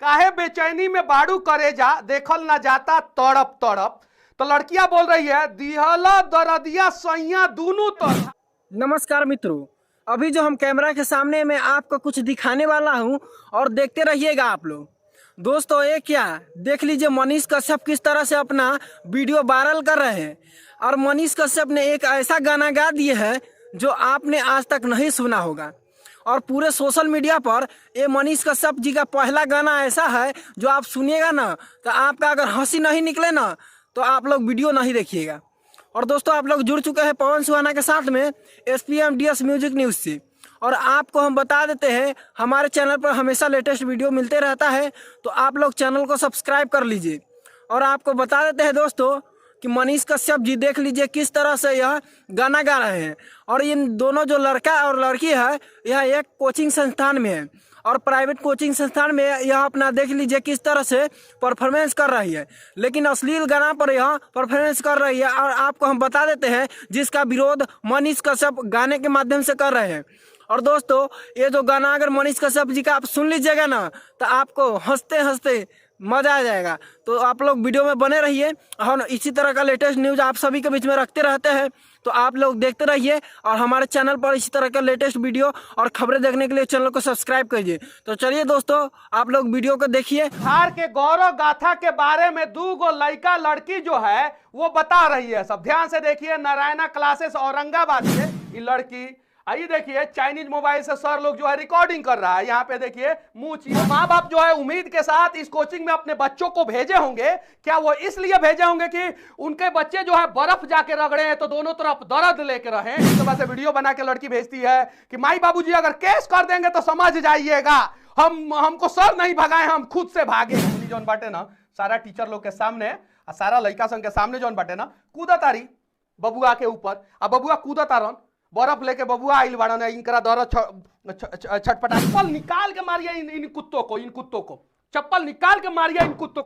काहे बेचैनी में बाड़ू करे जा, देखल ना जाता तड़प तड़प। तो लड़कियां बोल रही है दिहला दरदिया सैया दूनू तरफ। नमस्कार मित्रों, अभी जो हम कैमरा के सामने में आपको कुछ दिखाने वाला हूं और देखते रहिएगा आप लोग। दोस्तों ये क्या देख लीजिए, मनीष कश्यप किस तरह से अपना वीडियो वायरल कर रहे हैं। और मनीष कश्यप ने एक ऐसा गाना गा दिया है जो आपने आज तक नहीं सुना होगा। और पूरे सोशल मीडिया पर ये मनीष कश्यप जी का पहला गाना ऐसा है जो आप सुनिएगा ना तो आपका अगर हंसी नहीं निकले ना तो आप लोग वीडियो नहीं देखिएगा। और दोस्तों आप लोग जुड़ चुके हैं पवन सुहाना के साथ में SPMDS म्यूजिक न्यूज़ से। और आपको हम बता देते हैं हमारे चैनल पर हमेशा लेटेस्ट वीडियो मिलते रहता है, तो आप लोग चैनल को सब्सक्राइब कर लीजिए। और आपको बता देते हैं दोस्तों कि मनीष कश्यप जी देख लीजिए किस तरह से यह गाना गा रहे हैं। और इन दोनों जो लड़का और लड़की है यह एक कोचिंग संस्थान में है और प्राइवेट कोचिंग संस्थान में यह अपना देख लीजिए किस तरह से परफॉर्मेंस कर रही है, लेकिन अश्लील गाना पर यह परफॉर्मेंस कर रही है। और आपको हम बता देते हैं जिसका विरोध मनीष कश्यप गाने के माध्यम से कर रहे हैं। और दोस्तों ये जो गाना अगर मनीष कश्यप जी का आप सुन लीजिएगा ना तो आपको हंसते हंसते मजा आ जाएगा। तो आप लोग वीडियो में बने रहिए। हम इसी तरह का लेटेस्ट न्यूज आप सभी के बीच में रखते रहते हैं, तो आप लोग देखते रहिए। और हमारे चैनल पर इसी तरह का लेटेस्ट वीडियो और खबरें देखने के लिए चैनल को सब्सक्राइब कीजिए। तो चलिए दोस्तों आप लोग वीडियो को देखिए। बिहार के गौरव गाथा के बारे में दो गो लड़का लड़की जो है वो बता रही है। सब ध्यान से देखिए। नारायणा क्लासेस औरंगाबाद से ये लड़की, आइए देखिए चाइनीज मोबाइल से सर लोग जो है रिकॉर्डिंग कर रहा है। यहाँ पे देखिए मुंह माँ बाप जो है उम्मीद के साथ इस कोचिंग में अपने बच्चों को भेजे होंगे। क्या वो इसलिए भेजे होंगे कि उनके बच्चे जो है बर्फ जाके रगड़े हैं तो दोनों तरफ दर्द लेके रहे। इस तरह से वीडियो बना के लड़की भेजती है कि माई बाबूजी अगर केस कर देंगे तो समझ जाइएगा हमको सर नहीं भगाए, हम खुद से भागे। जौन बाटे ना सारा टीचर लोग के सामने सारा लड़का संग के सामने जौन बाटे ना कूदा तारी बबुआ के ऊपर। अब बबुआ कूदा तारन बर्फ लेके बबुआ आइल बाड़न, इनकरा दौरा छटपटा चप्पल निकाल के मारिया इन कुत्तों को चप्पल निकाल के मारिया इन कुत्तों को।